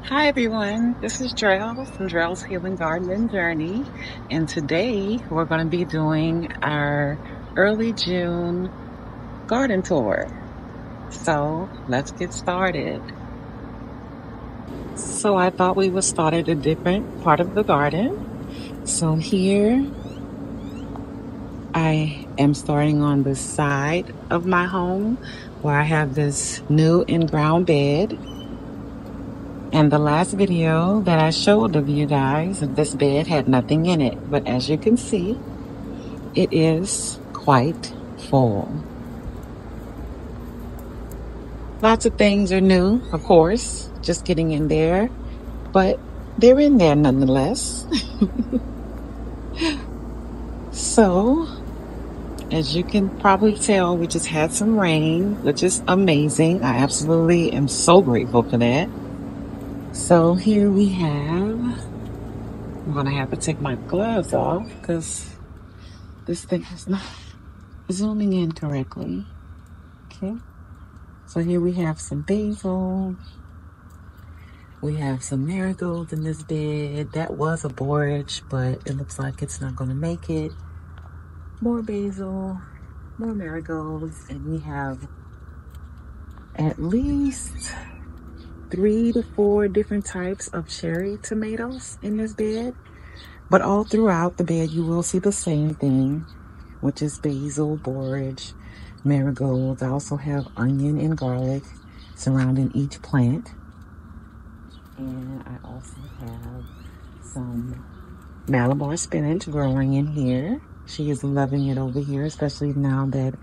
Hi everyone, this is Drell from Drell's Healing Garden and Journey, and today we're going to be doing our early June garden tour. So let's get started. So I thought we would start at a different part of the garden. So here I am starting on the side of my home where I have this new in-ground bed. And the last video that I showed of you guys of this bed had nothing in it. But as you can see, it is quite full. Lots of things are new, of course, just getting in there, but they're in there nonetheless. So, as you can probably tell, we just had some rain, which is amazing. I absolutely am so grateful for that. So here we have, I'm gonna have to take my gloves off because this thing is not zooming in correctly. Okay, so here we have some basil. We have some marigolds in this bed. That was a borage, but it looks like it's not going to make it. More basil, more marigolds, and we have at least 3 to 4 different types of cherry tomatoes in this bed. But all throughout the bed, you will see the same thing, which is basil, borage, marigolds. I also have onion and garlic surrounding each plant. And I also have some Malabar spinach growing in here. She is loving it over here, especially now that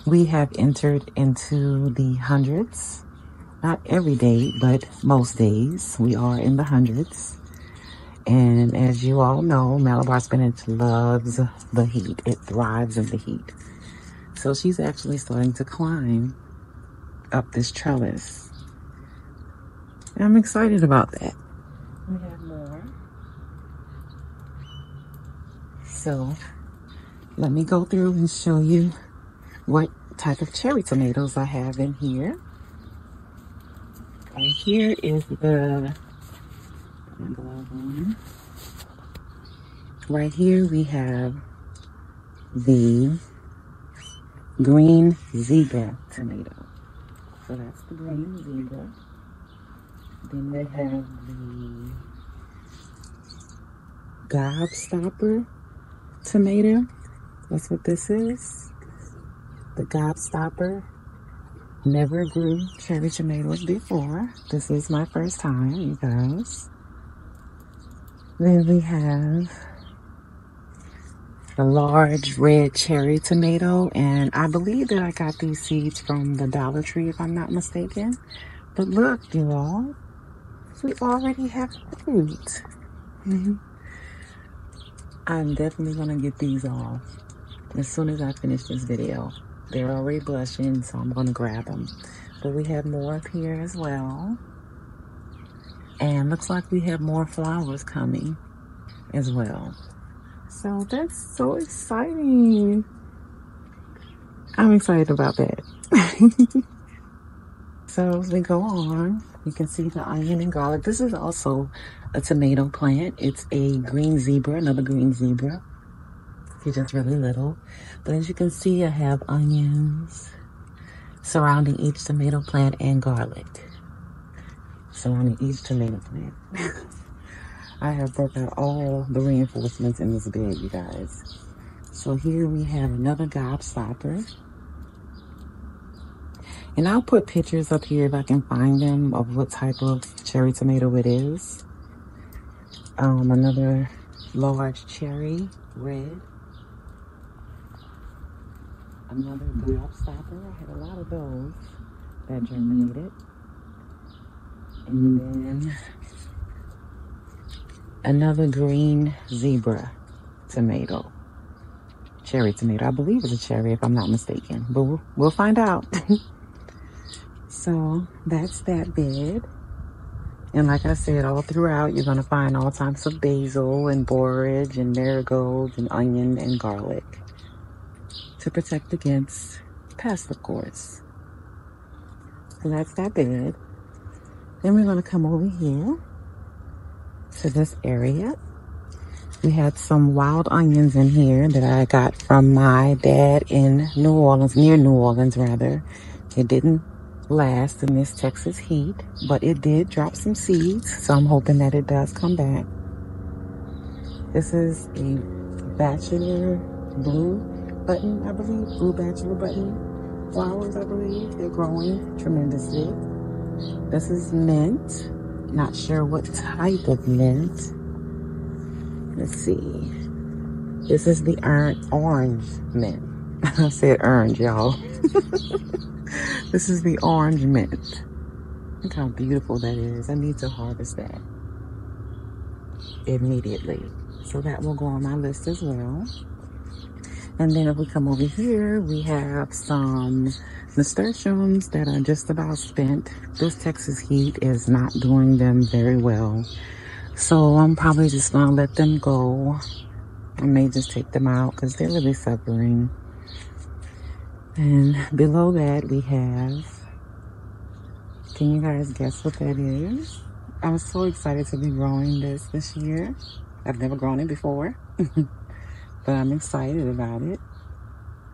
we have entered into the hundreds. Not every day, but most days we are in the hundreds. And as you all know, Malabar spinach loves the heat. It thrives in the heat. So she's actually starting to climb up this trellis. And I'm excited about that. We have more. So let me go through and show you what type of cherry tomatoes I have in here. And here is the, right here we have the green zebra tomato. So that's the green zebra. Then we have the gobstopper tomato. That's what this is. The gobstopper. Never grew cherry tomatoes before. This is my first time, you guys. Then we have the large red cherry tomato, and I believe that I got these seeds from the Dollar Tree if I'm not mistaken. But look, you all, we already have fruit. I'm definitely gonna get these off as soon as I finish this video. They're already blushing, so I'm gonna grab them. But we have more up here as well. And looks like we have more flowers coming as well. So that's so exciting. I'm excited about that. So as we go on, you can see the onion and garlic. This is also a tomato plant. It's a green zebra, another green zebra. He's just really little. But as you can see, I have onions surrounding each tomato plant and garlic surrounding each tomato plant. I have broke out all the reinforcements in this bed, you guys. So here we have another gobstopper. And I'll put pictures up here if I can find them of what type of cherry tomato it is. Another large cherry, red. Another gobstopper. I had a lot of those that germinated. And then another green zebra tomato. Cherry tomato. I believe it's a cherry if I'm not mistaken. But we'll find out. So that's that bed. And like I said, all throughout, you're going to find all types of basil and borage and marigolds and onion and garlic to protect against pests, of course. So that's that bed. Then we're going to come over here. to this area. We had some wild onions in here that I got from my dad in New Orleans, near New Orleans rather. It didn't last in this Texas heat, but it did drop some seeds, so I'm hoping that it does come back. This is a bachelor blue button, I believe, blue bachelor button flowers, I believe. They're growing tremendously. This is mint. Not sure what type of mint. Let's see. This is the orange mint. I said orange, y'all. This is the orange mint. Look how beautiful that is. I need to harvest that immediately. So that will go on my list as well. And then if we come over here, we have some nasturtiums that are just about spent. This Texas heat is not doing them very well. So I'm probably just gonna let them go. I may just take them out because they're really suffering. And below that we have, can you guys guess what that is? I was so excited to be growing this year. I've never grown it before, but I'm excited about it.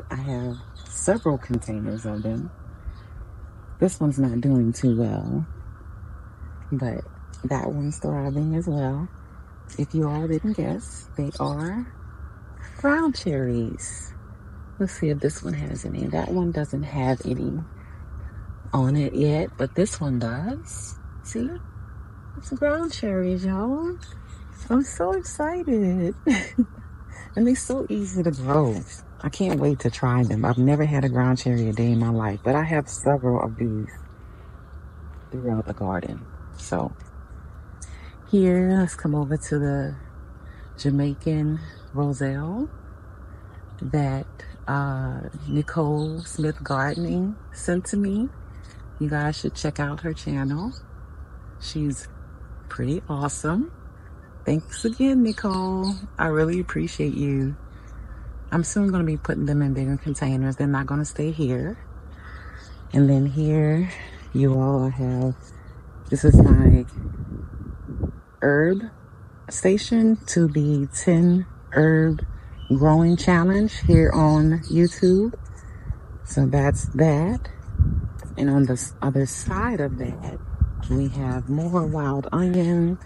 I have several containers of them. This one's not doing too well, but that one's thriving as well. If you all didn't guess, they are ground cherries. Let's see if this one has any. That one doesn't have any on it yet, but this one does. See? It's ground cherries, y'all. I'm so excited. And they're so easy to grow. I can't wait to try them. I've never had a ground cherry a day in my life, but I have several of these throughout the garden. So here, let's come over to the Jamaican Roselle that Nicole Smith Gardening sent to me. You guys should check out her channel. She's pretty awesome. Thanks again, Nicole. I really appreciate you. I'm soon going to be putting them in bigger containers. They're not going to stay here. And then here, you all have, this is my herb station to the 10 herb growing challenge here on YouTube. So that's that. And on the other side of that, we have more wild onion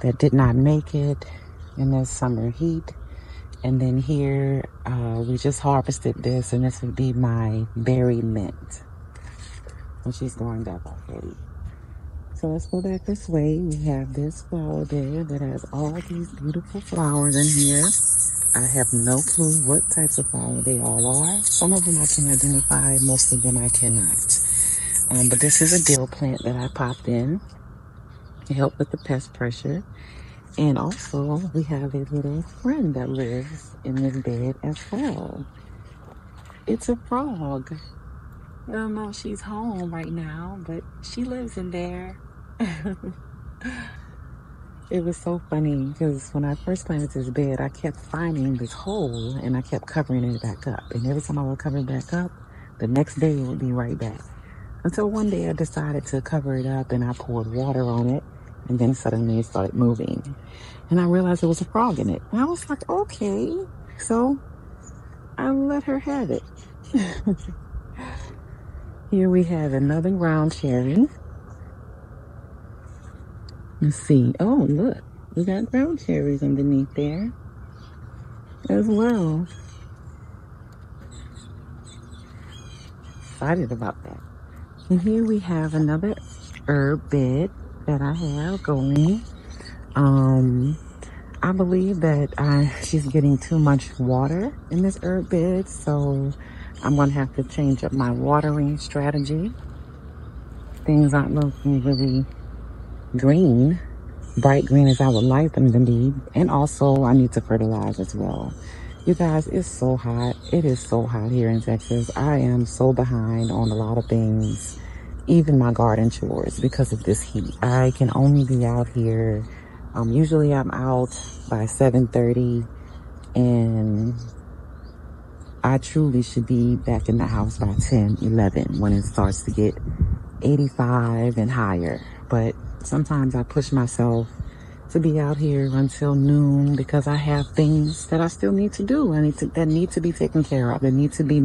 that did not make it in this summer heat. And then here, we just harvested this, and this would be my berry mint. And she's growing that already. So let's go back this way. We have this flower bed that has all these beautiful flowers in here. I have no clue what types of flowers they all are. Some of them I can identify, most of them I cannot. But this is a dill plant that I popped in to help with the pest pressure. And also, we have a little friend that lives in this bed as well. It's a frog. I don't know if she's home right now, but she lives in there. It was so funny because when I first planted this bed, I kept finding this hole and I kept covering it back up. And every time I would cover it back up, the next day it would be right back. Until one day I decided to cover it up and I poured water on it. And then suddenly it started moving. And I realized there was a frog in it. And I was like, okay. So I let her have it. Here we have another ground cherry. Let's see. Oh, look. We got ground cherries underneath there as well. Excited about that. And here we have another herb bed that I have going. I believe that she's getting too much water in this herb bed, so I'm gonna have to change up my watering strategy. Things aren't looking really green, bright green as I would like them to be, and also I need to fertilize as well. You guys, it's so hot. It is so hot here in Texas. I am so behind on a lot of things, even my garden chores, because of this heat. I can only be out here. Usually I'm out by 7:30, and I truly should be back in the house by 10, 11 when it starts to get 85 and higher. But sometimes I push myself to be out here until noon because I have things that I still need to do. That need to be taken care of. That need to be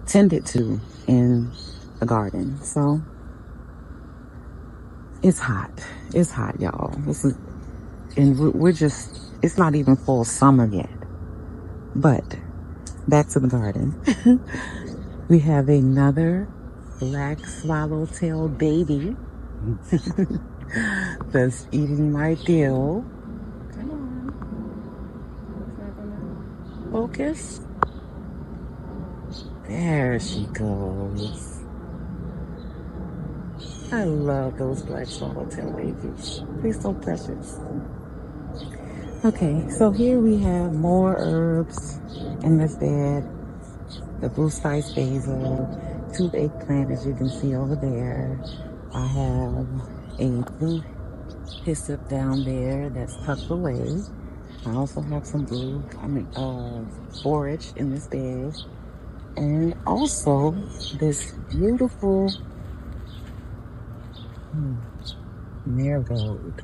tended to in the garden. So it's hot. It's hot, y'all. It's not even full summer yet. But back to the garden. We have another black swallowtail baby that's eating my dill. Come on. Focus. There she goes. I love those black swallowtail babies. They're so precious. Okay, so here we have more herbs in this bed. The blue spice basil, 2 eggplant as you can see over there. I have a blue hyssop down there that's tucked away. I also have some forage in this bed. And also this beautiful marigold.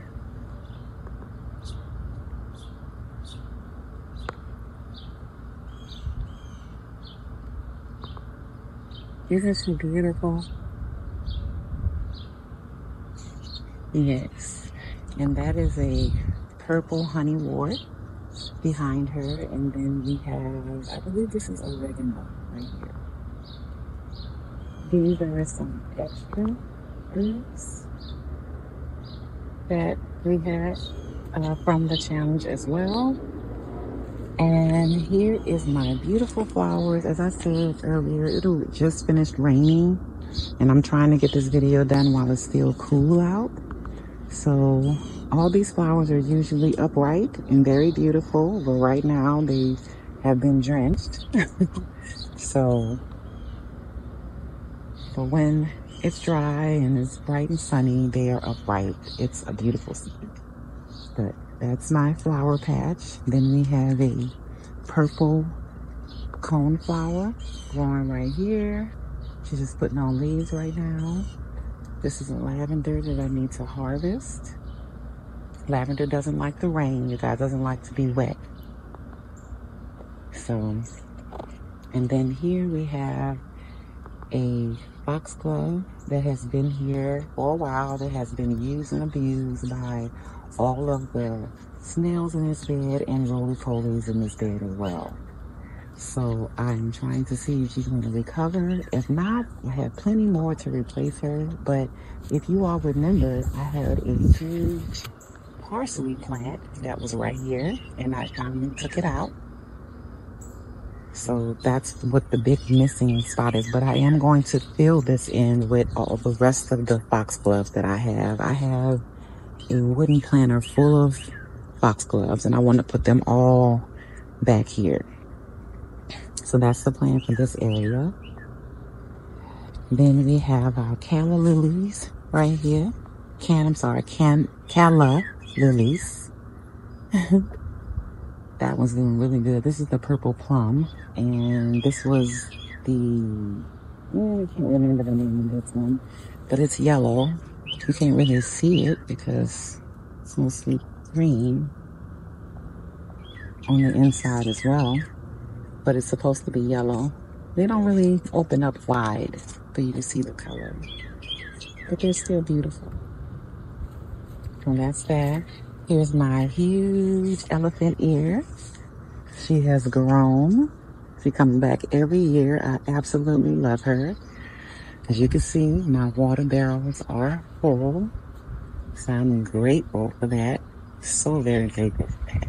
Isn't she beautiful? Yes. And that is a purple honeywort behind her. And then we have, I believe this is oregano right here. These are some extra herbs that we had from the challenge as well. And here is my beautiful flowers. As I said earlier, it'll just finished raining and I'm trying to get this video done while it's still cool out. So all these flowers are usually upright and very beautiful, but right now they have been drenched. So when it's dry and it's bright and sunny, they are upright. It's a beautiful scene. But that's my flower patch. Then we have a purple cone flower growing right here. She's just putting on leaves right now. This is a lavender that I need to harvest. Lavender doesn't like the rain, you guys, doesn't like to be wet. So, and then here we have a foxglove that has been here for a while, that has been used and abused by all of the snails in this bed and roly-polies in this bed as well. So I'm trying to see if she's going to recover. If not, I have plenty more to replace her. But if you all remember, I had a huge parsley plant that was right here and I finally took it out. So that's what the big missing spot is. But I am going to fill this in with all the rest of the foxgloves that I have. I have a wooden planter full of foxgloves and I want to put them all back here. So that's the plan for this area. Then we have our calla lilies right here. Calla lilies. That one's doing really good. This is the purple plum. And this was the, I can't remember the name of this one, but it's yellow. You can't really see it because it's mostly green on the inside as well. But it's supposed to be yellow. They don't really open up wide for you to see the color, but they're still beautiful. And that's that. Here's my huge elephant ear. She has grown. She comes back every year. I absolutely love her. As you can see, my water barrels are full. So I'm grateful for that. So very grateful for that.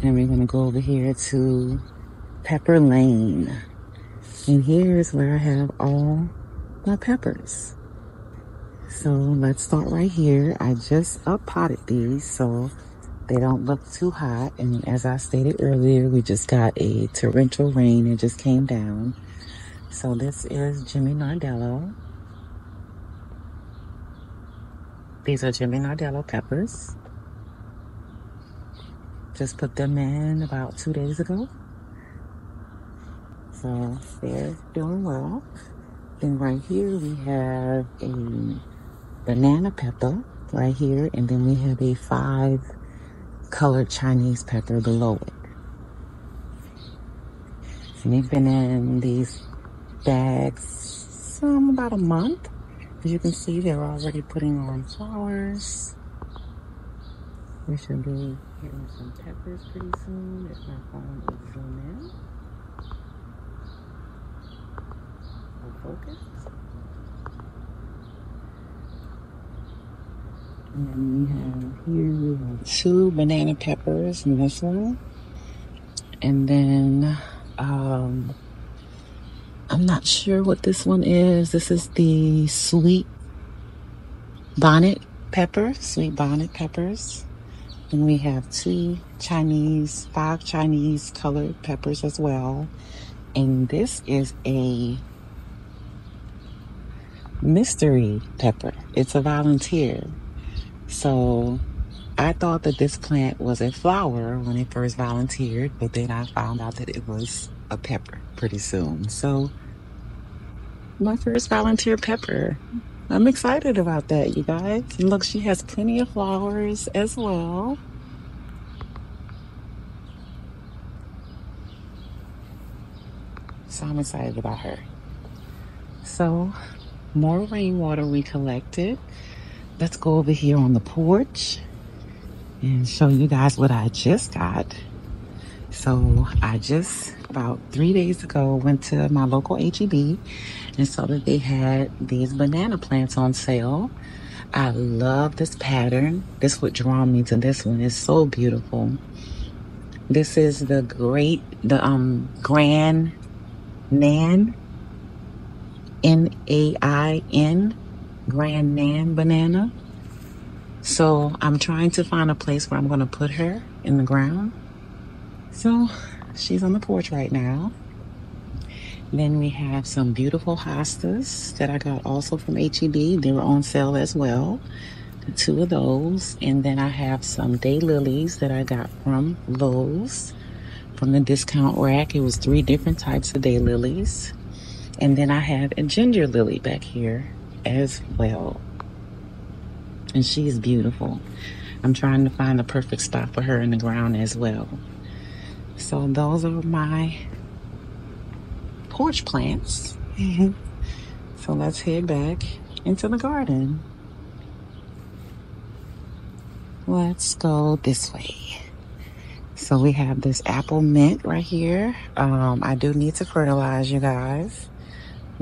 And we're going to go over here to Pepper Lane. And here's where I have all my peppers. So let's start right here. I just up-potted these so they don't look too hot. And as I stated earlier, we just got a torrential rain. It just came down. So this is Jimmy Nardello. These are Jimmy Nardello peppers. Just put them in about 2 days ago. So they're doing well. Then right here we have a banana pepper right here, and then we have a 5-colored Chinese pepper below it. And they've been in these bags about a month. As you can see, they're already putting on flowers. We should be getting some peppers pretty soon if my phone will zoom in. Will focus. And then we have 2 banana peppers in this one. And then I'm not sure what this one is. This is the sweet bonnet peppers. And we have 5 Chinese colored peppers as well. And this is a mystery pepper. It's a volunteer. So I thought that this plant was a flower when it first volunteered, but then I found out that it was a pepper pretty soon. So my first volunteer pepper. I'm excited about that, you guys. And look, she has plenty of flowers as well. So I'm excited about her. So more rainwater we collected. Let's go over here on the porch and show you guys what I just got. So I just, about 3 days ago, went to my local HEB and saw that they had these banana plants on sale. I love this pattern. This would draw me to this one. It's so beautiful. This is the Grand Nan, Nain, Grand Nan banana. So I'm trying to find a place where I'm going to put her in the ground. So she's on the porch right now. Then we have some beautiful hostas that I got also from HEB. They were on sale as well. 2 of those. And then I have some daylilies that I got from Lowe's from the discount rack. It was 3 different types of daylilies. And then I have a ginger lily back here as well. And she is beautiful. I'm trying to find the perfect spot for her in the ground as well. So those are my porch plants. So let's head back into the garden. Let's go this way. So we have this apple mint right here. I do need to fertilize, you guys.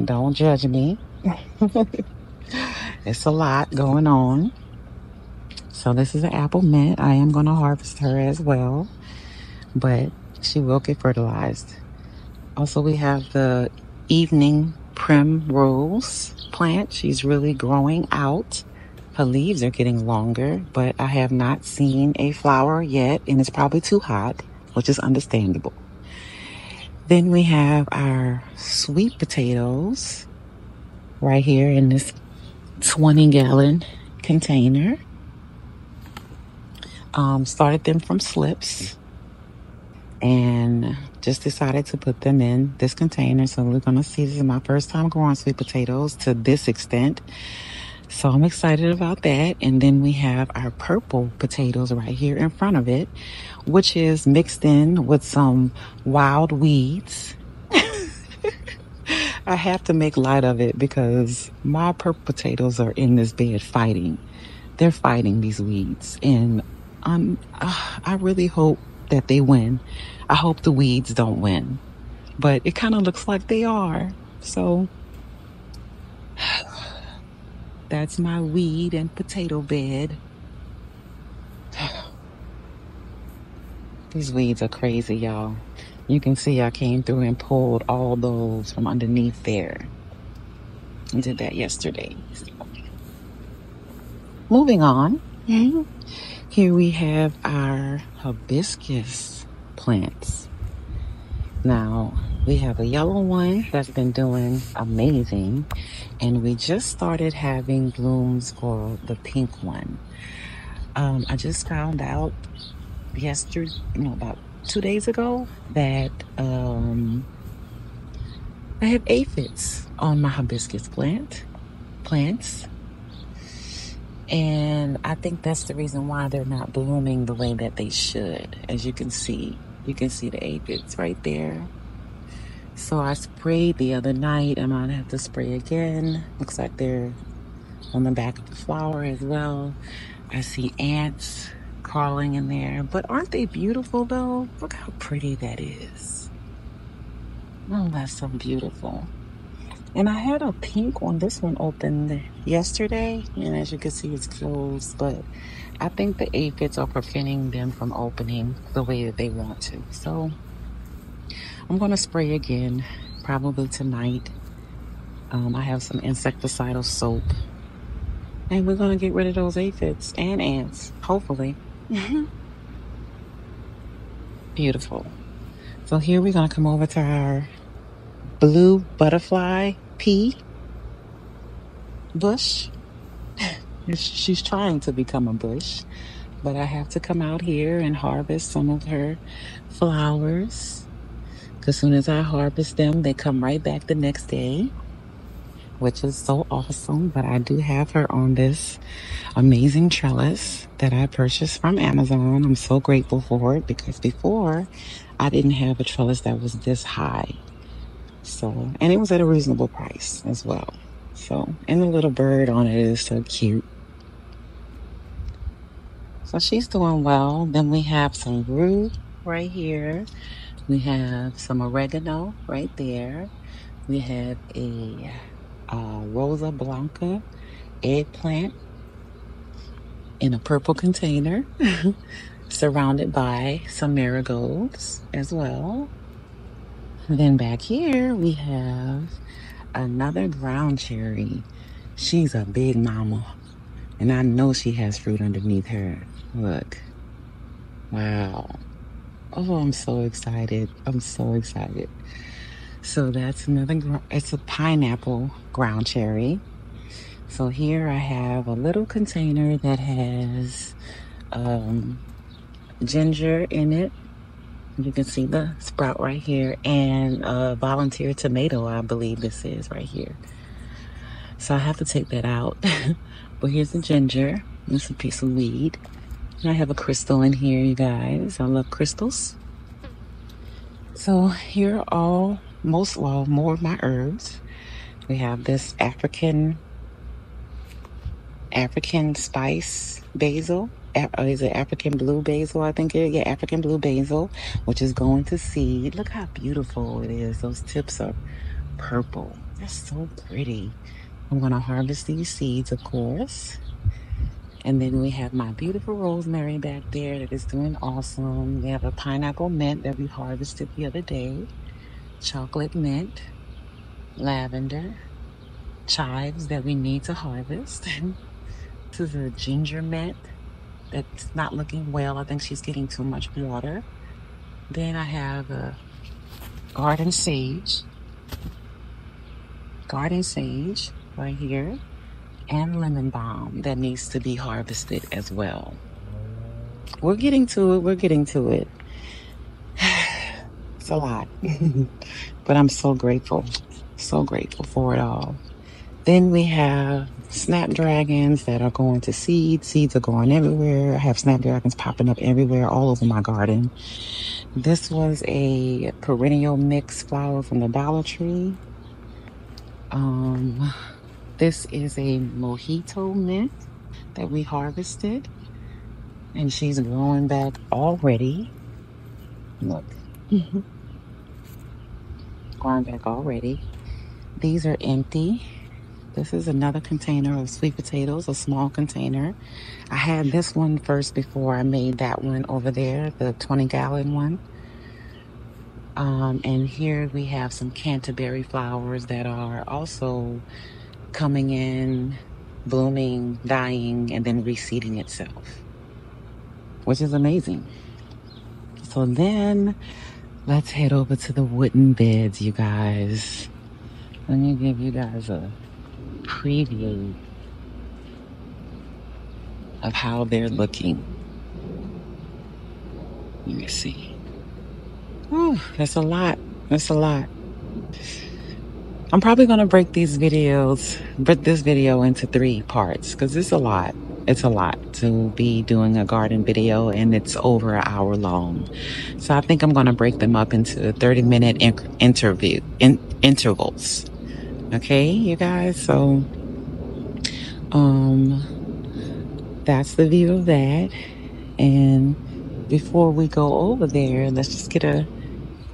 Don't judge me. It's a lot going on. So this is an apple mint. I am going to harvest her as well, but she will get fertilized. Also, we have the evening primrose plant. She's really growing out. Her leaves are getting longer, but I have not seen a flower yet, and it's probably too hot, which is understandable. Then we have our sweet potatoes right here in this 20-gallon container. Started them from slips and just decided to put them in this container. So we're going to see, this is my first time growing sweet potatoes to this extent. So I'm excited about that. And then we have our purple potatoes right here in front of it, which is mixed in with some wild weeds. I have to make light of it because my purple potatoes are in this bed fighting. They're fighting these weeds. And I really hope that they win. I hope the weeds don't win. But it kind of looks like they are. So that's my weed and potato bed. These weeds are crazy, y'all. You can see I came through and pulled all those from underneath there. I did that yesterday. Moving on. Here we have our hibiscus plants. Now, we have a yellow one that's been doing amazing. And we just started having blooms for the pink one. I just found out yesterday, about 2 days ago, that I have aphids on my hibiscus plants. And I think that's the reason why they're not blooming the way that they should. As you can see the aphids right there. So I sprayed the other night. I might have to spray again. Looks like they're on the back of the flower as well. I see ants crawling in there. But aren't they beautiful though? Look how pretty that is. Oh, that's so beautiful. And I had a pink one. This one opened yesterday, and as you can see, it's closed. But I think the aphids are preventing them from opening the way that they want to. So I'm going to spray again, probably tonight. I have some insecticidal soap, and we're going to get rid of those aphids and ants, hopefully. Beautiful. So here we're going to come over to our blue butterfly pea bush. She's trying to become a bush, but I have to come out here and harvest some of her flowers. As soon as I harvest them, they come right back the next day, which is so awesome. But I do have her on this amazing trellis that I purchased from Amazon. I'm so grateful for it because before I didn't have a trellis that was this high. So, and it was at a reasonable price as well. So, and the little bird on it is so cute. So she's doing well. Then we have some rue right here. We have some oregano right there. We have a Rosa Blanca eggplant in a purple container, surrounded by some marigolds as well. And then back here we have another ground cherry. She's a big mama, and I know she has fruit underneath her. Look. Wow. Oh, I'm so excited. I'm so excited. So that's another, it's a pineapple ground cherry. So here I have a little container that has ginger in it. You can see the sprout right here, and a volunteer tomato, I believe this is right here. So I have to take that out. But here's the ginger. This is a piece of weed. And I have a crystal in here, you guys. I love crystals. So here are all, more of my herbs. We have this African spice basil. Is it African blue basil? I think yeah, African blue basil, which is going to seed. Look how beautiful it is. Those tips are purple. That's so pretty. I'm gonna harvest these seeds, of course. And then we have my beautiful rosemary back there that is doing awesome. We have a pineapple mint that we harvested the other day. Chocolate mint, lavender, chives that we need to harvest. This is a ginger mint that's not looking well. I think she's getting too much water. Then I have a garden sage right here, and lemon balm that needs to be harvested as well. We're getting to it. It's a lot, but I'm so grateful for it all. Then we have snapdragons that are going to seed. Seeds are going everywhere. I have snapdragons popping up everywhere, all over my garden. This was a perennial mix flower from the Dollar Tree. This is a mojito mint that we harvested, and she's growing back already. Look. Growing back already. These are empty. This is another container of sweet potatoes, a small container. I had this one first before I made that one over there, the 20-gallon one. And here we have some Canterbury flowers that are also coming in, blooming, dying, and then reseeding itself, which is amazing. So then let's head over to the wooden beds, you guys. Let me give you guys a preview of how they're looking. Let me see. Oh, that's a lot. That's a lot. I'm probably going to break this video into 3 parts because it's a lot. it's a lot to be doing a garden video, and it's over an hour long. So I think I'm going to break them up into 30-minute intervals. Okay, you guys. So, um, that's the view of that. And before we go over there, let's just get a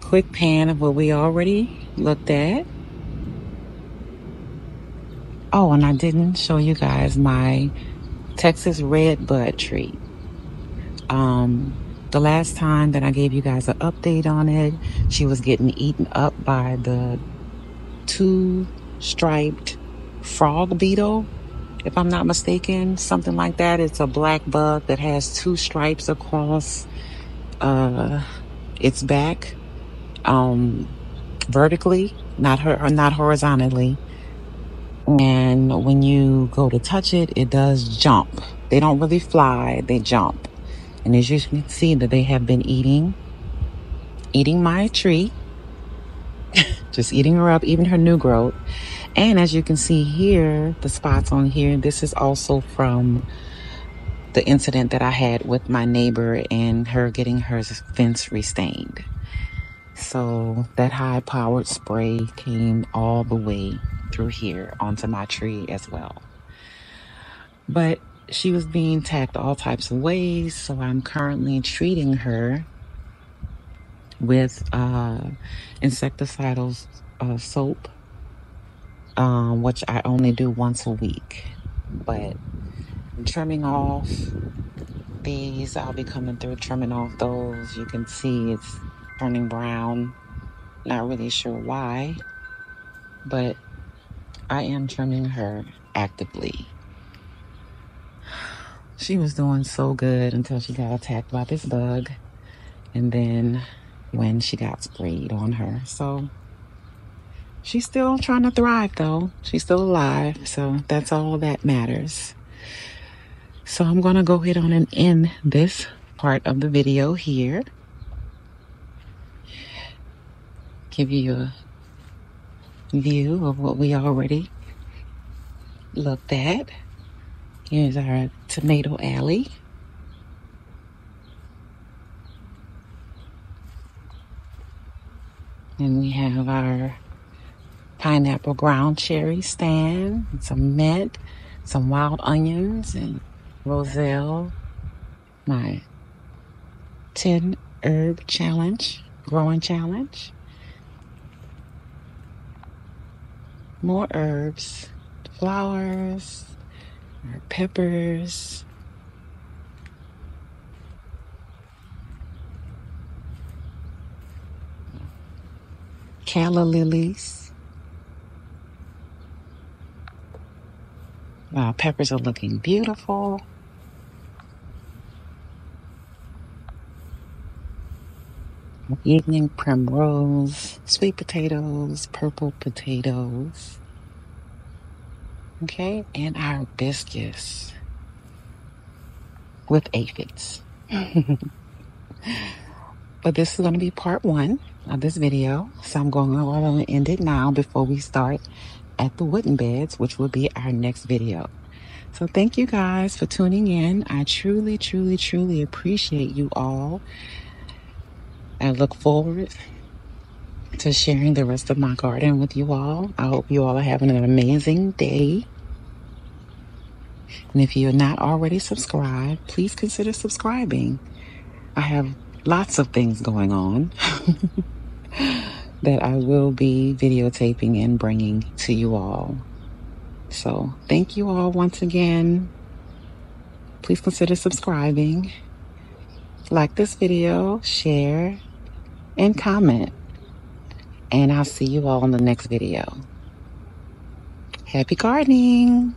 quick pan of what we already looked at. Oh, and I didn't show you guys my Texas red bud tree. The last time that I gave you guys an update on it, she was getting eaten up by the two-striped frog beetle, if I'm not mistaken, something like that. It's a black bug that has two stripes across its back, vertically, not horizontally. And when you go to touch it, it does jump. They don't really fly, they jump. And as you can see, that they have been eating my tree, just eating her up, even her new growth. And as you can see here, the spots on here, this is also from the incident that I had with my neighbor and her getting her fence restained. So that high-powered spray came all the way through here onto my tree as well. But she was being attacked all types of ways, so I'm currently treating her with insecticidal soap, which I only do once a week. But I'm trimming off these. I'll be coming through trimming off those. You can see it's turning brown. Not really sure why, but I am trimming her actively. She was doing so good until she got attacked by this bug, and then when she got sprayed on her. So she's still trying to thrive, though. She's still alive, so that's all that matters. So I'm going to go ahead on and end this part of the video here. Give you a view of what we already looked at. Here's our tomato alley. And we have our pineapple ground cherry stand, and some mint, some wild onions, and roselle, my 10 herb challenge, growing challenge. More herbs, flowers, our peppers, calla lilies. Wow, peppers are looking beautiful. Evening primrose, sweet potatoes, purple potatoes. Okay, and our hibiscus with aphids. But this is going to be part 1 of this video. So I'm going to end it now before we start at the wooden beds, which will be our next video. So thank you guys for tuning in. I truly, truly, truly appreciate you all. I look forward to sharing the rest of my garden with you all. I hope you all are having an amazing day. And if you're not already subscribed, please consider subscribing. I have lots of things going on that I will be videotaping and bringing to you all. So thank you all once again. Please consider subscribing. Like this video, share, and comment. And I'll see you all in the next video. Happy gardening!